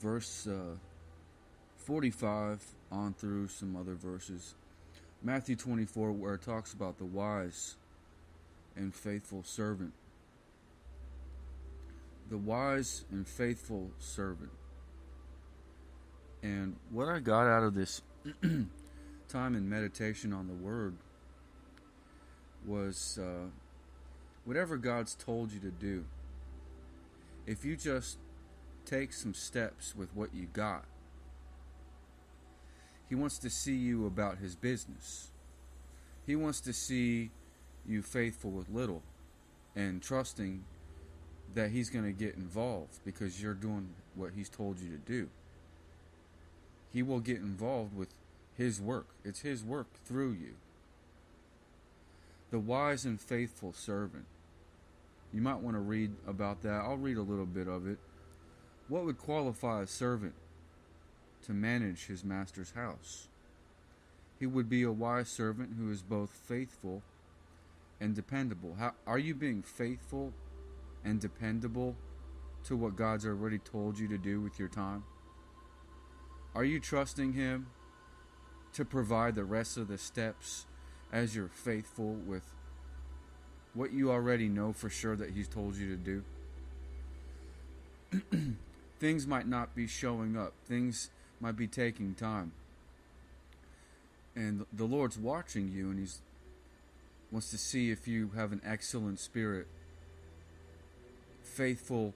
verse 45 on through some other verses. Matthew 24, where it talks about the wise and faithful servant. The wise and faithful servant. And what I got out of this time in meditation on the Word was whatever God's told you to do, if you just take some steps with what you got, He wants to see you about His business. He wants to see you faithful with little and trusting that He's going to get involved because you're doing what He's told you to do. He will get involved with His work. It's His work through you. The wise and faithful servant. You might want to read about that. I'll read a little bit of it. What would qualify a servant to manage his master's house? He would be a wise servant who is both faithful and dependable. Are you being faithful and dependable to what God's already told you to do with your time? Are you trusting Him to provide the rest of the steps as you're faithful with what you already know for sure that He's told you to do? Things might not be showing up. Things might be taking time. And the Lord's watching you, and He wants to see if you have an excellent spirit, faithful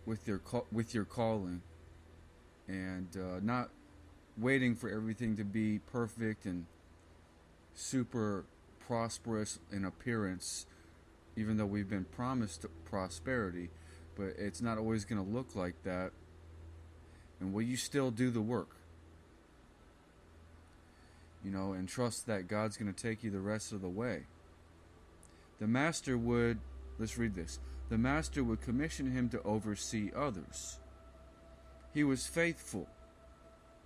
with your calling, and not waiting for everything to be perfect and super prosperous in appearance, even though we've been promised prosperity, but it's not always going to look like that. And will you still do the work? And trust that God's going to take you the rest of the way. The master would, let's read this. The master would commission him to oversee others. He was faithful.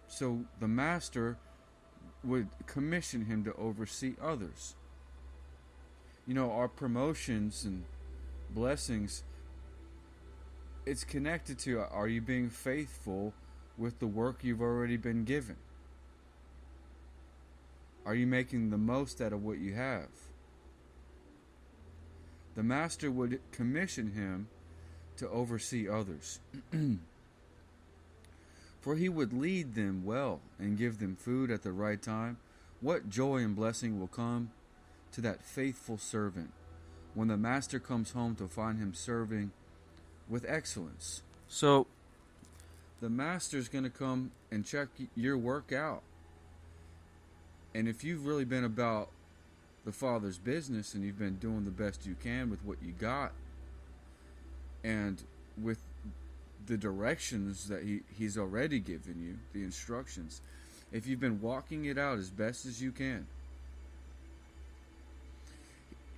So the master would commission him to oversee others. Our promotions and blessings, it's connected to, are you being faithful with the work you've already been given? Are you making the most out of what you have? The master would commission him to oversee others. For he would lead them well and give them food at the right time. What joy and blessing will come to that faithful servant when the master comes home to find him serving with excellence. So, the master's going to come and check your work out. And if you've really been about the Father's business and you've been doing the best you can with what you got and with the directions that He's already given you, the instructions, if you've been walking it out as best as you can,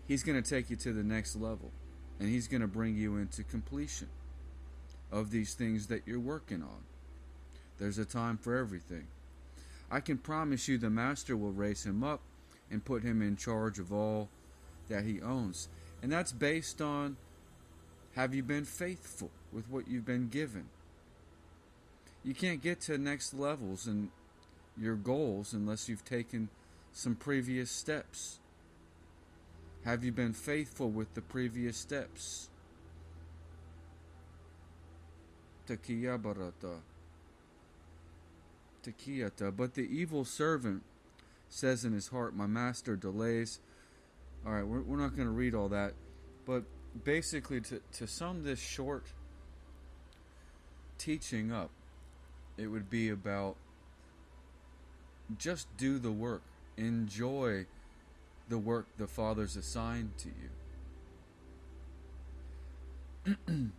He's going to take you to the next level, and He's going to bring you into completion of these things that you're working on. There's a time for everything. I can promise you the master will raise him up and put him in charge of all that he owns. And that's based on, have you been faithful with what you've been given? You can't get to next levels and your goals unless you've taken some previous steps. Have you been faithful with the previous steps? Takiya barata. But the evil servant says in his heart, my master delays. Alright, we're not going to read all that. But basically, to sum this short teaching up, it would be about just do the work. Enjoy the work the Father's assigned to you.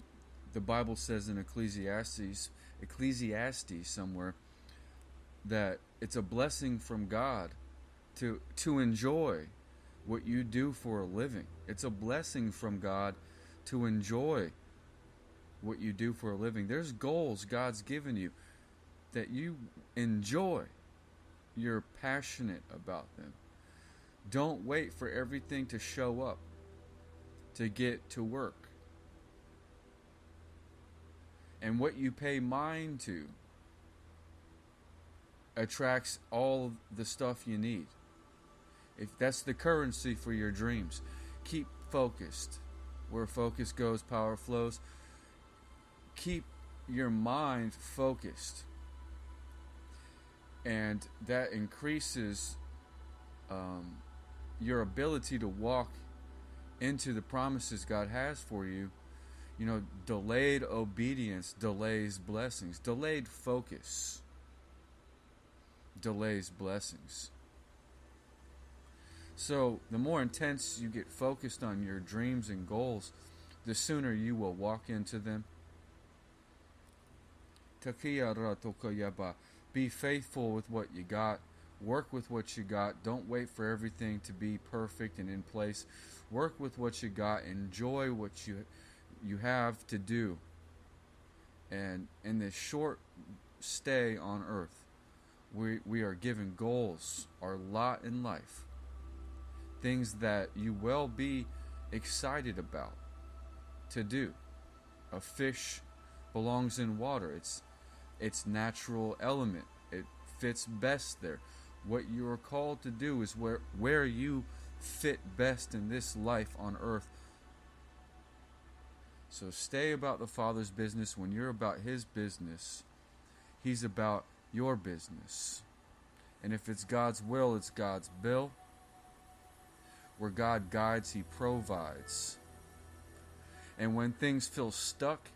The Bible says in Ecclesiastes somewhere, that it's a blessing from God to enjoy what you do for a living. It's a blessing from God to enjoy what you do for a living. There's goals God's given you that you enjoy. You're passionate about them. Don't wait for everything to show up to get to work. And what you pay mind to attracts all the stuff you need. If that's the currency for your dreams, keep focused. Where focus goes, power flows. Keep your mind focused. And that increases your ability to walk into the promises God has for you. You know, delayed obedience delays blessings. Delayed focus delays blessings. So the more intense you get focused on your dreams and goals, the sooner you will walk into them. Be faithful with what you got. Work with what you got. Don't wait for everything to be perfect and in place. Work with what you got. Enjoy what you have to do. And in this short stay on earth, we are given goals, our lot in life. Things that you will be excited about to do. A fish belongs in water. Its natural element. It fits best there. What you are called to do is where you fit best in this life on earth. So stay about the Father's business. When you're about His business, He's about your business. And if it's God's will, it's God's bill. Where God guides, He provides. And when things feel stuck